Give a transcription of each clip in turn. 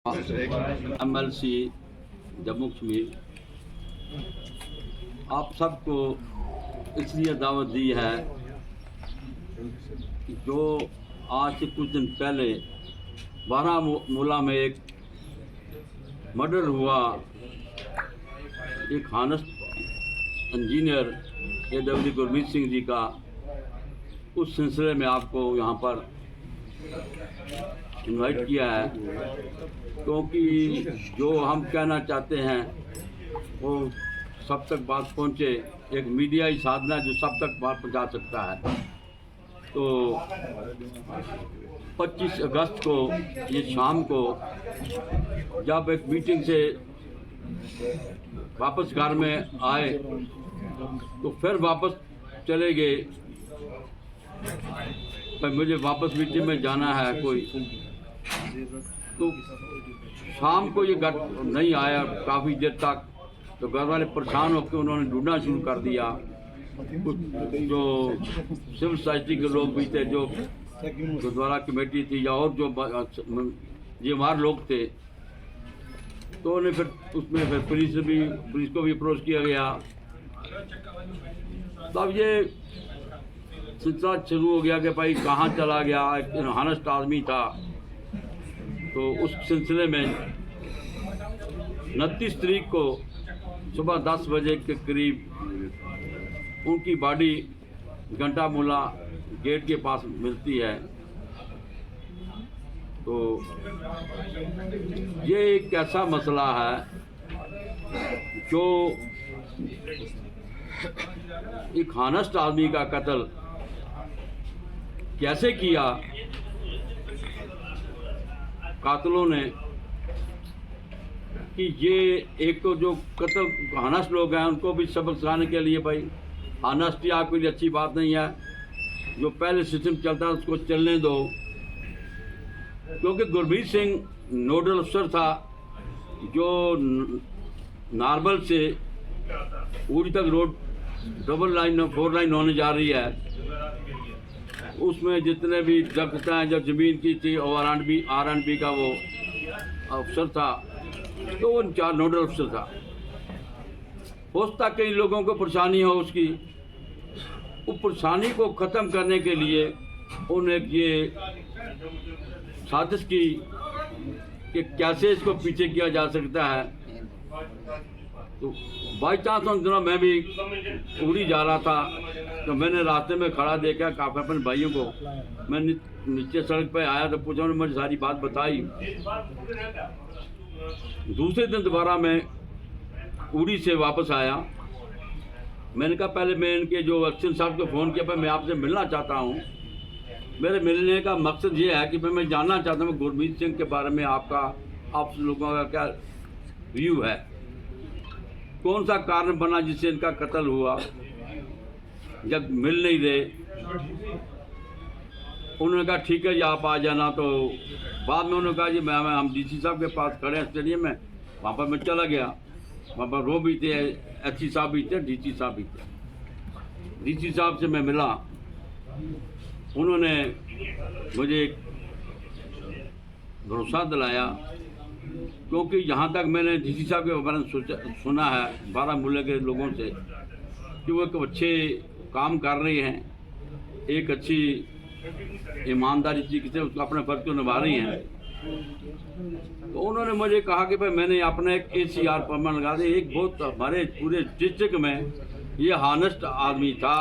MLC Jammu Kashmir आप सबको इसलिए दावत दी है कि जो आज से कुछ दिन पहले बारामूला में एक मर्डर हुआ, एक honest engineer AW Gurmeet Singh ji का, उस सिलसिले में आपको यहाँ पर इनवाइट किया है, क्योंकि जो हम कहना चाहते हैं वो सब तक बात पहुँचे। एक मीडिया ही साधन है जो सब तक बात पहुँचा सकता है। तो 25 अगस्त को ये शाम को जब एक मीटिंग से वापस घर में आए तो फिर वापस चले गए। पर मुझे वापस मीटिंग में जाना है कोई, तो शाम को ये घर नहीं आया काफ़ी देर तक। तो घर वाले परेशान होकर उन्होंने ढूंढना शुरू कर दिया। कुछ जो सिविल सोसाइटी के लोग भी थे, जो गुरुद्वारा कमेटी थी या और जो जीवार लोग थे, तो उन्हें फिर उसमें फिर पुलिस को भी अप्रोच किया गया। तब ये सिलसिला शुरू हो गया कि भाई कहाँ चला गया, एक हानेस्ट आदमी था। तो उस सिलसिले में 29 तारीख को सुबह 10 बजे के करीब उनकी बॉडी घंटामूला गेट के पास मिलती है। तो ये एक ऐसा मसला है जो एक हानेस्ट आदमी का कत्ल कैसे किया कातलों ने, कि ये एक तो जो कत्ल हानेस्ट लोग हैं उनको भी सबक सिखाने के लिए भाई हानेस्टी आपके लिए अच्छी बात नहीं है, जो पहले सिस्टम चलता है उसको चलने दो। क्योंकि गुरमीत सिंह नोडल अफसर था जो नारबल से उड़ी तक रोड डबल लाइन 4 लाइन होने जा रही है, उसमें जितने भी जगतें हैं जो ज़मीन की थी और R&B का वो अफसर था, तो वो 4 नोडल अफसर था। हो सकता कई लोगों को परेशानी हो उसकी, वो परेशानी को ख़त्म करने के लिए उन्हें ये साजिश की कि कैसे इसको पीछे किया जा सकता है। तो बाई चांस उन दिनों मैं भी उड़ी जा रहा था, तो मैंने रास्ते में खड़ा देखा काफ़ी अपने भाइयों को। मैं नीचे सड़क पे आया तो पूछा, उन्होंने मुझे सारी बात बताई। दूसरे दिन दोबारा मैं उड़ी से वापस आया। मैंने कहा पहले मैं इनके जो एक्शन साहब को फ़ोन किया, मैं आपसे मिलना चाहता हूँ। मेरे मिलने का मकसद ये है कि मैं जानना चाहता हूँ गुरमीत सिंह के बारे में आप लोगों का क्या व्यू है, कौन सा कारण बना जिससे इनका कत्ल हुआ। जब मिल नहीं रहे, उन्होंने कहा ठीक है जी आप आ जाना। तो बाद में उन्होंने कहा जी हम DC साहब के पास खड़े हैं स्टेडियम में। वहाँ पर मैं चला गया, वहाँ पर वो भी थे, SC साहब भी थे, DC साहब भी थे। DC साहब से मैं मिला, उन्होंने मुझे भरोसा दिलाया, क्योंकि यहाँ तक मैंने DC साहब के बारे में सुना है बारामूला के लोगों से कि वो एक अच्छे काम कर रहे हैं, एक अच्छी ईमानदारी तरीके से उसको अपने फर्ज को निभा रही हैं। तो उन्होंने मुझे कहा कि भाई मैंने अपना एक ACR परमान लगा दिया। एक बहुत हमारे पूरे डिस्ट्रिक्ट में ये हानेस्ट आदमी था,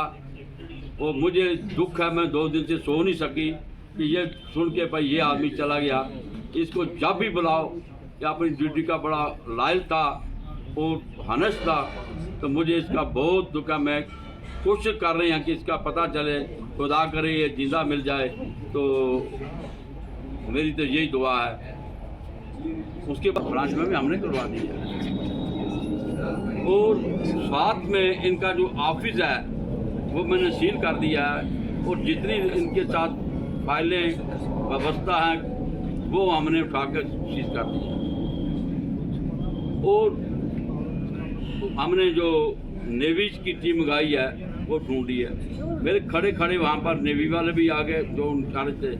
वो मुझे दुख है, मैं 2 दिन से सो नहीं सकी कि ये सुन के भाई ये आदमी चला गया। इसको जब भी बुलाओ, या अपनी ड्यूटी का बड़ा लायल था और हानेस्ट था, तो मुझे इसका बहुत दुख है। मैं कोशिश कर रहे हैं कि इसका पता चले, खुदा करे ये जिंदा मिल जाए, तो मेरी तो यही दुआ है। उसके बाद ब्रांच में भी हमने करवा दी है, और साथ में इनका जो ऑफिस है वो मैंने सील कर दिया है, और जितनी इनके साथ फाइलें व्यवस्था हैं वो हमने उठाकर सीज कर दी है। और हमने जो नेवी की टीम मंगाई है वो ढूंढी है। मेरे खड़े खड़े वहाँ पर नेवी वाले भी आ गए जो उन सारे थे,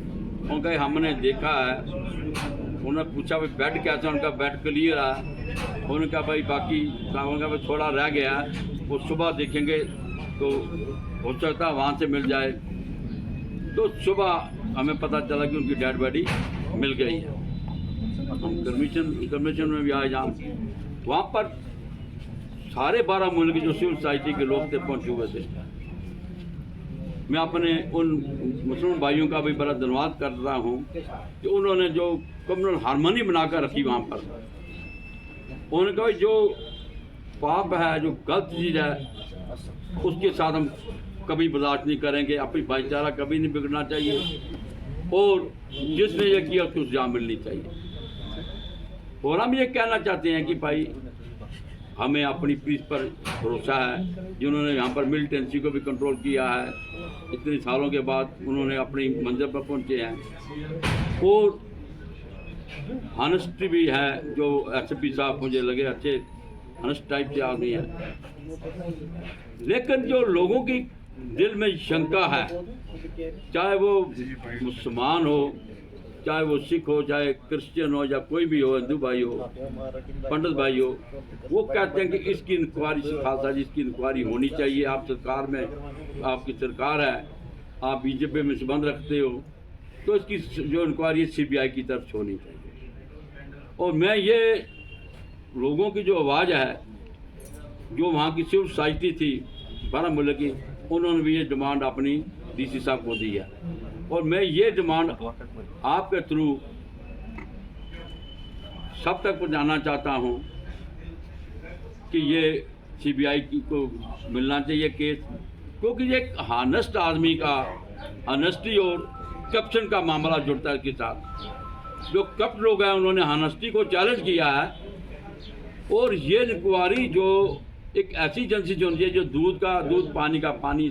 उनका हमने देखा है, उन्होंने पूछा भाई बेड कैसा, उनका बेड क्लियर है। उन्होंने कहा भाई बाकी कामों का थोड़ा रह गया है, वो सुबह देखेंगे तो हो सकता है वहाँ से मिल जाए। तो सुबह हमें पता चला कि उनकी डेड बॉडी मिल गई है। हम कमीशन में भी आए, जहाँ वहाँ पर सारे बारामूला के जो सिविल सोसाइटी के लोग थे पहुँचे हुए थे। मैं अपने उन मुसलमान भाइयों का भी बड़ा धन्यवाद करता हूँ कि उन्होंने जो कम्युनल हारमोनी बनाकर रखी वहाँ पर। उन्होंने कहा जो पाप है, जो गलत चीज़ है, उसके साथ हम कभी बर्दाश्त नहीं करेंगे। अपनी भाईचारा कभी नहीं बिगड़ना चाहिए और जिसने ये किया उसको सजा मिलनी चाहिए। और हम ये कहना चाहते हैं कि भाई हमें अपनी पुलिस पर भरोसा है, जिन्होंने यहाँ पर मिलिटेंसी को भी कंट्रोल किया है। इतने सालों के बाद उन्होंने अपनी मंजिल पर पहुँचे हैं। और हॉनेस्टी भी है, जो एसपी साहब मुझे लगे अच्छे हॉनेस्ट टाइप के आदमी हैं। लेकिन जो लोगों की दिल में शंका है, चाहे वो मुसलमान हो, चाहे वो सिख हो, चाहे क्रिश्चियन हो, या कोई भी हो, हिंदू भाई हो, पंडित भाई हो, वो कहते हैं कि इसकी इंक्वायरी खालसा जी, इसकी इंक्वायरी होनी चाहिए। आप सरकार में, आपकी सरकार है, आप बीजेपी में संबंध रखते हो, तो इसकी जो इंक्वायरी सीबीआई की तरफ से होनी चाहिए। और मैं ये लोगों की जो आवाज़ है, जो वहाँ की सिविल सोसाइटी थी बारामूला की, उन्होंने भी ये डिमांड अपनी डीसी साहब को दी है। और मैं ये डिमांड आपके थ्रू सब तक पहुँचाना चाहता हूँ कि ये सीबीआई को मिलना चाहिए केस, क्योंकि ये एक हॉनेस्ट आदमी का हॉनेस्टी और करप्शन का मामला जुड़ता है इसके साथ। जो करप्ट लोग हैं उन्होंने हॉनेस्टी को चैलेंज किया है। और ये इंक्वायरी जो एक ऐसी एजेंसी जो जो दूध पानी का पानी